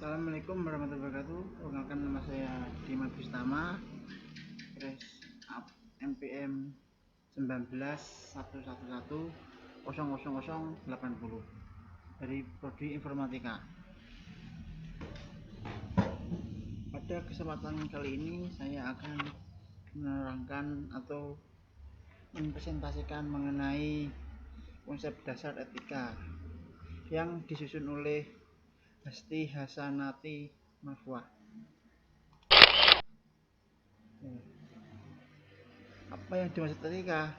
Assalamualaikum warahmatullahi wabarakatuh. Perkenalkan, nama saya Dimas Bustama, Press Up MPM 1911110080 dari Prodi Informatika. Pada kesempatan kali ini saya akan menerangkan atau mempresentasikan mengenai konsep dasar etika yang disusun oleh Hasti Hasanati Marfuah. Apa yang dimaksud etika?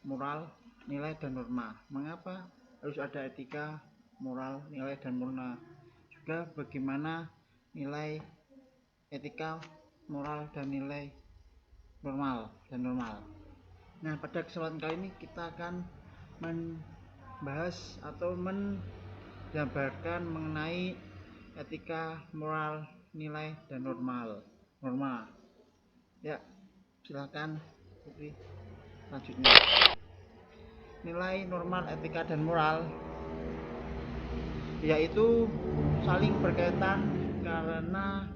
Moral, nilai, dan norma. Mengapa harus ada etika, moral, nilai, dan norma? Juga bagaimana nilai etika, moral, dan nilai normal. Nah, pada kesempatan kali ini kita akan membahas atau menjabarkan mengenai etika, moral, nilai, dan norma. Ya, silakan Putri. Selanjutnya, nilai, normal, etika, dan moral yaitu saling berkaitan karena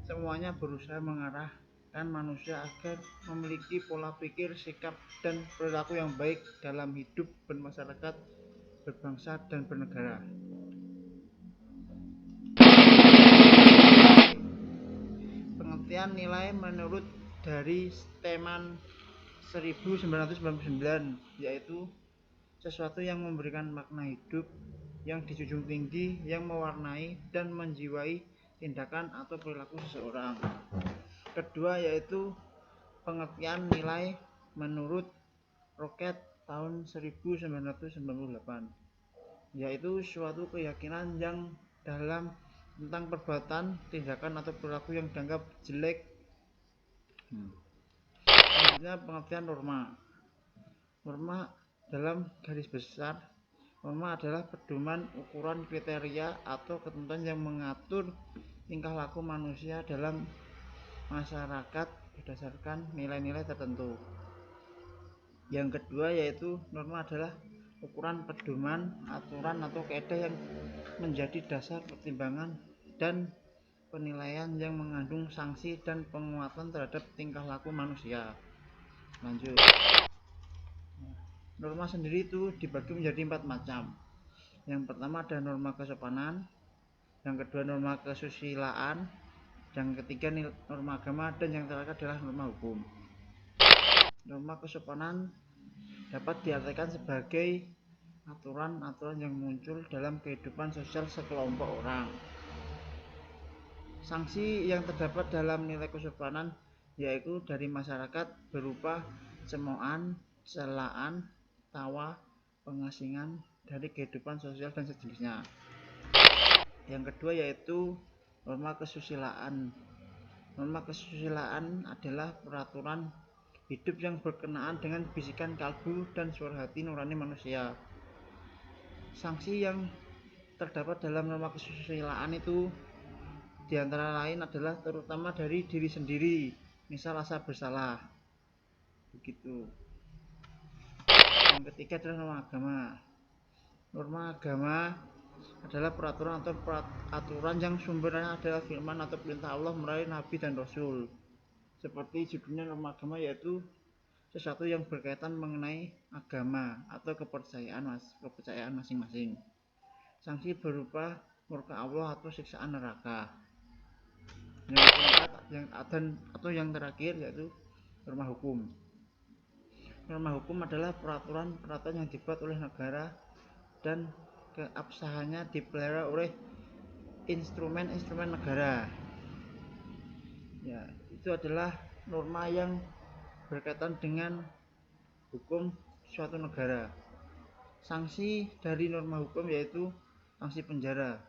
semuanya berusaha mengarahkan manusia agar memiliki pola pikir, sikap, dan perilaku yang baik dalam hidup bermasyarakat, berbangsa, dan bernegara. Pengertian nilai menurut dari Steeman 1999 yaitu sesuatu yang memberikan makna hidup, yang dijunjung tinggi, yang mewarnai dan menjiwai tindakan atau perilaku seseorang. Kedua yaitu pengertian nilai menurut Rocket tahun 1998 yaitu suatu keyakinan yang dalam tentang perbuatan, tindakan, atau perilaku yang dianggap jelek. Selanjutnya, pengertian norma. Norma dalam garis besar, norma adalah pedoman, ukuran, kriteria, atau ketentuan yang mengatur tingkah laku manusia dalam masyarakat berdasarkan nilai-nilai tertentu. Yang kedua yaitu norma adalah ukuran, pedoman, aturan, atau kaidah yang menjadi dasar pertimbangan dan penilaian yang mengandung sanksi dan penguatan terhadap tingkah laku manusia. Lanjut, norma sendiri itu dibagi menjadi 4 macam. Yang pertama ada norma kesopanan, yang kedua norma kesusilaan, yang ketiga norma agama, dan yang terakhir adalah norma hukum. Norma kesopanan dapat diartikan sebagai aturan-aturan yang muncul dalam kehidupan sosial sekelompok orang. Sanksi yang terdapat dalam nilai kesopanan yaitu dari masyarakat berupa cemoohan, celaan, tawa, pengasingan dari kehidupan sosial dan sejenisnya. Yang kedua yaitu norma kesusilaan. Norma kesusilaan adalah peraturan hidup yang berkenaan dengan bisikan kalbu dan suara hati nurani manusia. Sanksi yang terdapat dalam norma kesusilaan itu diantara lain adalah terutama dari diri sendiri, misal rasa bersalah. Begitu. Yang ketiga adalah norma agama. Norma agama adalah peraturan atau aturan yang sumbernya adalah firman atau perintah Allah melalui Nabi dan Rasul. Seperti judulnya norma agama yaitu sesuatu yang berkaitan mengenai agama atau kepercayaan masing-masing. Sanksi berupa murka Allah atau siksaan neraka. Yang keempat yang terakhir yaitu norma hukum. Norma hukum adalah peraturan yang dibuat oleh negara dan keabsahannya dipelihara oleh instrumen-instrumen negara. Ya, itu adalah norma yang berkaitan dengan hukum suatu negara. Sanksi dari norma hukum yaitu sanksi penjara.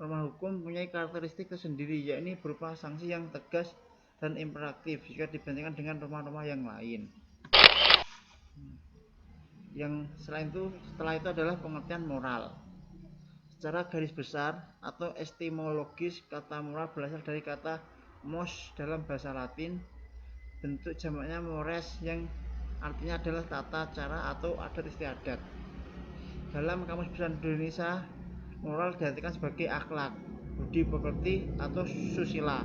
Norma hukum mempunyai karakteristik tersendiri, yakni berupa sanksi yang tegas dan imperatif jika dibandingkan dengan norma-norma yang lain. Yang setelah itu adalah pengertian moral. Secara garis besar atau etimologis, kata moral berasal dari kata mos dalam bahasa Latin, bentuk jamaknya mores yang artinya adalah tata cara atau adat istiadat. Dalam Kamus Besar Indonesia, moral diartikan sebagai akhlak. budi pekerti atau susila.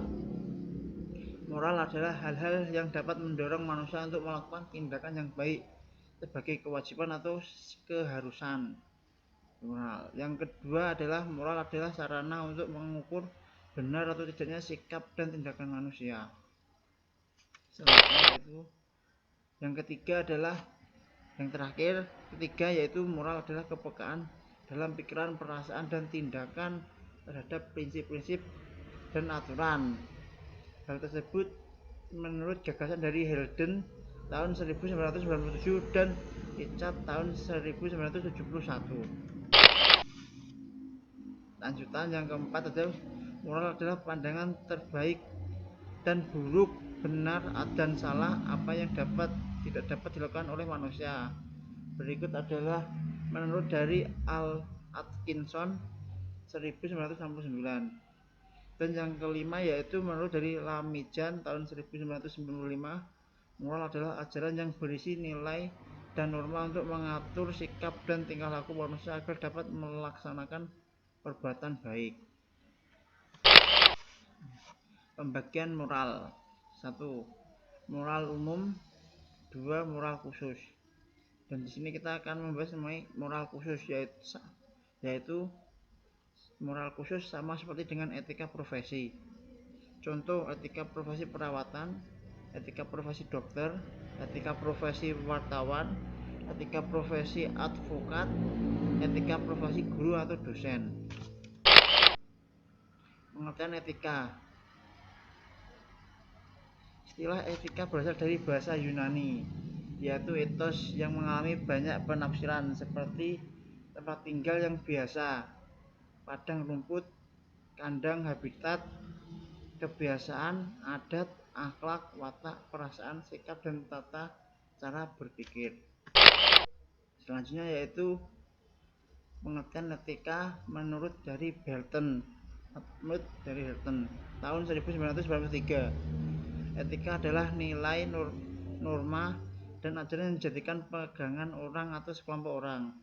Moral adalah hal-hal yang dapat mendorong manusia untuk melakukan tindakan yang baik sebagai kewajiban atau keharusan. Moral. Yang kedua adalah moral adalah sarana untuk mengukur benar atau tidaknya sikap dan tindakan manusia. Selanjutnya yaitu yang ketiga adalah ketiga yaitu moral adalah kepekaan dalam pikiran, perasaan, dan tindakan terhadap prinsip-prinsip dan aturan. Hal tersebut menurut gagasan dari Helden tahun 1997 dan Richard tahun 1971. Lanjutan yang keempat adalah moral adalah pandangan terbaik dan buruk, benar dan salah, apa yang tidak dapat dilakukan oleh manusia. Berikut adalah menurut dari Al Atkinson 1969. Dan yang kelima yaitu menurut dari Lamijan tahun 1995. Moral adalah ajaran yang berisi nilai dan norma untuk mengatur sikap dan tingkah laku manusia agar dapat melaksanakan perbuatan baik. Pembagian moral. 1. Moral umum. 2. Moral khusus. Dan di sini kita akan membahas mengenai moral khusus, yaitu moral khusus sama seperti dengan etika profesi. Contoh etika profesi perawatan, etika profesi dokter, etika profesi wartawan, etika profesi advokat, etika profesi guru atau dosen. Pengertian etika. Istilah etika berasal dari bahasa Yunani, yaitu etos yang mengalami banyak penafsiran seperti tempat tinggal yang biasa, padang rumput, kandang habitat, kebiasaan, adat, akhlak, watak, perasaan, sikap, dan tata cara berpikir. Selanjutnya yaitu pengertian etika menurut dari Helden tahun 1993. Etika adalah nilai, norma, dan ajaran yang dijadikan pegangan orang atau sekelompok orang.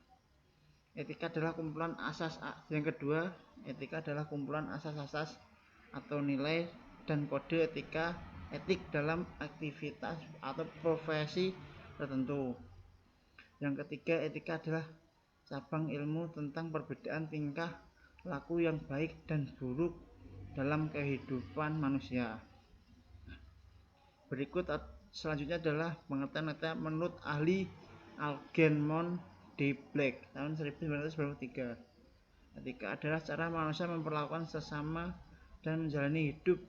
Etika adalah kumpulan asas. Yang kedua, etika adalah kumpulan asas-asas atau nilai dan kode etik dalam aktivitas atau profesi tertentu. Yang ketiga, etika adalah cabang ilmu tentang perbedaan tingkah laku yang baik dan buruk dalam kehidupan manusia. Berikut selanjutnya adalah pengertian etika menurut ahli Algernon D. Black tahun 1993. Etika adalah cara manusia memperlakukan sesama dan menjalani hidup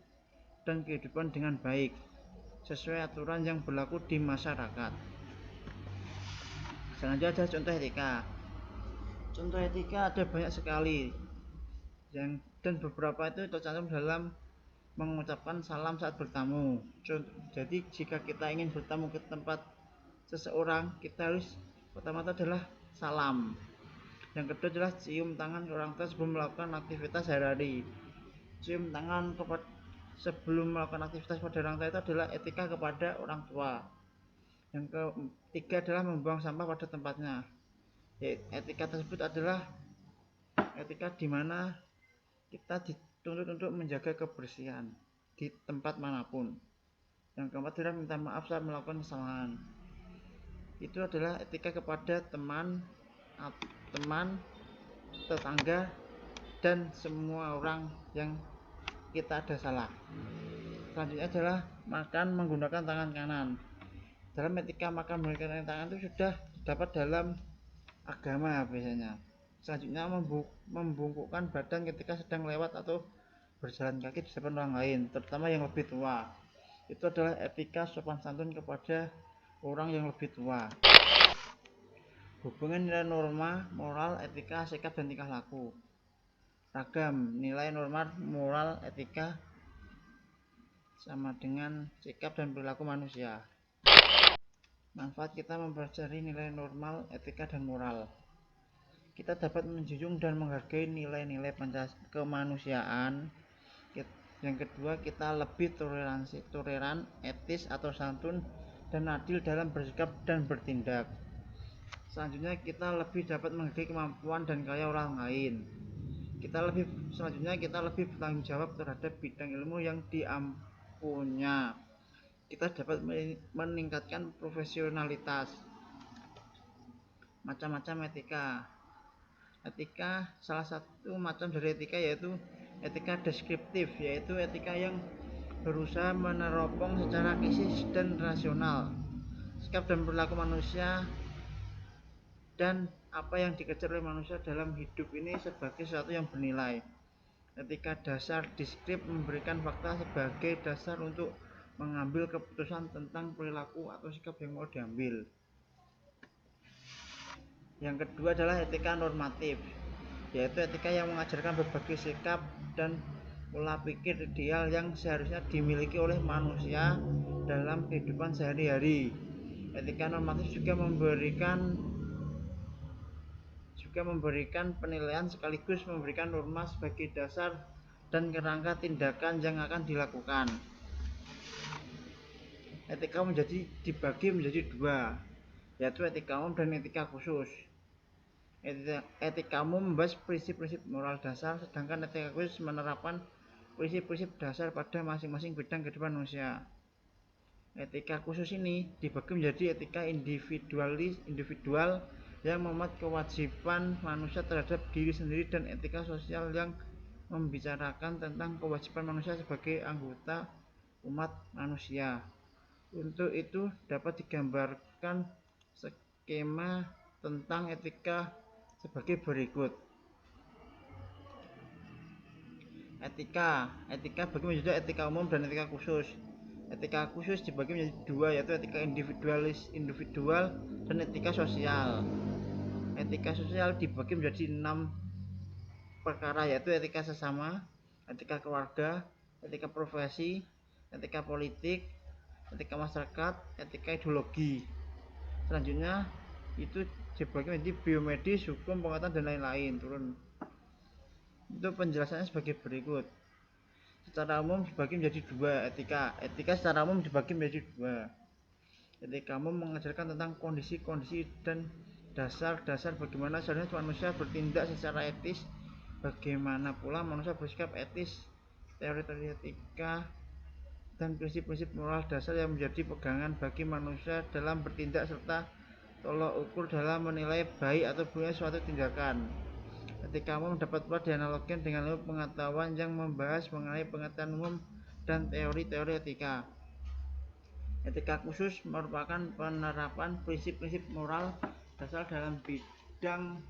dan kehidupan dengan baik sesuai aturan yang berlaku di masyarakat. Selanjutnya adalah contoh etika. Contoh etika ada banyak sekali, dan beberapa itu tercantum dalam mengucapkan salam saat bertamu. Jadi jika kita ingin bertamu ke tempat seseorang, kita harus pertama adalah salam. Yang kedua adalah cium tangan ke orang tua sebelum melakukan aktivitas sehari-hari. Cium tangan sebelum melakukan aktivitas pada orang tua itu adalah etika kepada orang tua. Yang ketiga adalah membuang sampah pada tempatnya. Etika tersebut adalah etika di mana kita dituntut untuk menjaga kebersihan di tempat manapun. Yang keempat adalah minta maaf saat melakukan kesalahan. Itu adalah etika kepada teman, tetangga, dan semua orang yang kita ada salah. Selanjutnya adalah makan menggunakan tangan kanan. Dalam etika makan menggunakan tangan itu sudah dapat dalam agama biasanya. Selanjutnya membungkukkan badan ketika sedang lewat atau berjalan kaki di depan orang lain, terutama yang lebih tua. Itu adalah etika sopan santun kepada orang yang lebih tua. Hubungan nilai norma, moral, etika, sikap, dan tingkah laku. Ragam nilai norma, moral, etika sama dengan sikap dan perilaku manusia. Manfaat kita mempelajari nilai normal, etika, dan moral. Kita dapat menjunjung dan menghargai nilai-nilai kemanusiaan. Yang kedua, kita lebih toleran, etis atau santun, dan adil dalam bersikap dan bertindak. Selanjutnya, kita lebih dapat menghargai kemampuan dan karya orang lain. Selanjutnya kita lebih bertanggung jawab terhadap bidang ilmu yang diampunya. Kita dapat meningkatkan profesionalitas. Macam-macam etika. Etika, salah satu macam dari etika yaitu etika deskriptif, yaitu etika yang berusaha meneropong secara kritis dan rasional sikap dan perilaku manusia dan apa yang dikejar oleh manusia dalam hidup ini sebagai sesuatu yang bernilai. Etika dasar deskriptif memberikan fakta sebagai dasar untuk mengambil keputusan tentang perilaku atau sikap yang mau diambil. Yang kedua adalah etika normatif, yaitu etika yang mengajarkan berbagai sikap dan pola pikir ideal yang seharusnya dimiliki oleh manusia dalam kehidupan sehari-hari. Etika normatif juga memberikan penilaian sekaligus memberikan norma sebagai dasar dan kerangka tindakan yang akan dilakukan. Etika dibagi menjadi dua, yaitu etika umum dan etika khusus. Etika umum membahas prinsip-prinsip moral dasar, sedangkan etika khusus menerapkan prinsip-prinsip dasar pada masing-masing bidang kehidupan manusia. Etika khusus ini dibagi menjadi etika individual yang memuat kewajiban manusia terhadap diri sendiri dan etika sosial yang membicarakan tentang kewajiban manusia sebagai anggota umat manusia. Untuk itu dapat digambarkan skema tentang etika sebagai berikut. Etika bagi menjadi etika umum dan etika khusus. Etika khusus dibagi menjadi dua, yaitu etika individual dan etika sosial. Etika sosial dibagi menjadi 6 perkara, yaitu etika sesama, etika keluarga, etika profesi, etika politik, etika masyarakat, etika ideologi. Selanjutnya itu dibagi menjadi biomedis, hukum, pengetahuan dan lain-lain. Itu penjelasannya sebagai berikut. Secara umum dibagi menjadi dua etika secara umum dibagi menjadi dua. Etika umum mengajarkan tentang kondisi-kondisi dan dasar-dasar bagaimana seharusnya manusia bertindak secara etis, bagaimana pula manusia bersikap etis, teori-teori etika dan prinsip-prinsip moral dasar yang menjadi pegangan bagi manusia dalam bertindak serta tolak ukur dalam menilai baik atau buruknya suatu tindakan. Etika umum dapat pula dianalogikan dengan ilmu pengetahuan yang membahas mengenai pengetahuan umum dan teori-teori etika. Etika khusus merupakan penerapan prinsip-prinsip moral dasar dalam bidang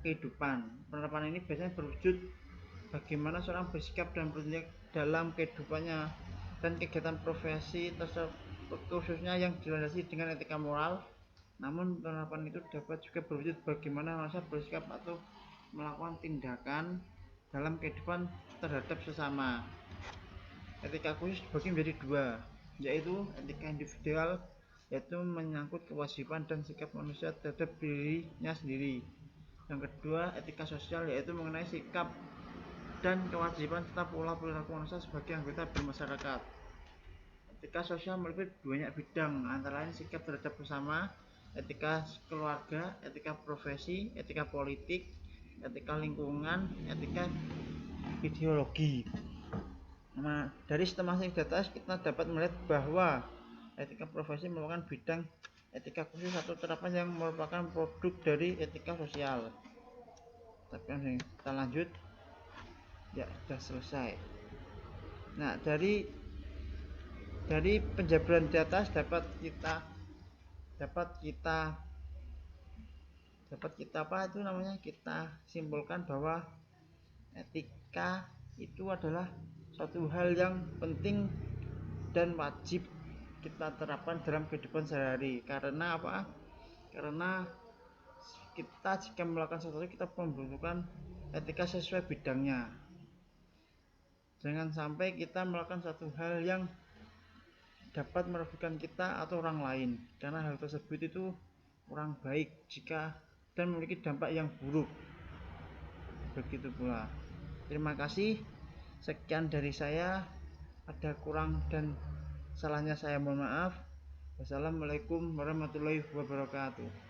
kehidupan. Penerapan ini biasanya berwujud bagaimana seorang bersikap dan bertindak dalam kehidupannya dan kegiatan profesi tersebut, khususnya yang dilandasi dengan etika moral. Namun penerapan itu dapat juga berwujud bagaimana manusia bersikap atau melakukan tindakan dalam kehidupan terhadap sesama. Etika khusus dibagi menjadi dua, yaitu etika individual, yaitu menyangkut kewajiban dan sikap manusia terhadap dirinya sendiri. Yang kedua, etika sosial, yaitu mengenai sikap dan kewajiban serta pola perilaku manusia sebagai anggota bermasyarakat. Etika sosial meliputi banyak bidang, antara lain sikap terhadap sesama, etika keluarga, etika profesi, etika politik, etika lingkungan, etika ideologi. Nah, dari sistematik di atas kita dapat melihat bahwa etika profesi merupakan bidang etika khusus atau terapan yang merupakan produk dari etika sosial. Tapi kita lanjut, ya sudah selesai. Nah, dari penjabaran di atas dapat kita simpulkan bahwa etika itu adalah suatu hal yang penting dan wajib kita terapkan dalam kehidupan sehari-hari. Karena apa? Karena kita jika melakukan sesuatu kita membutuhkan etika sesuai bidangnya. Jangan sampai kita melakukan satu hal yang dapat merugikan kita atau orang lain, karena hal tersebut itu kurang baik jika dan memiliki dampak yang buruk. Begitu pula. Terima kasih. Sekian dari saya. Ada kurang dan salahnya saya mohon maaf. Wassalamualaikum warahmatullahi wabarakatuh.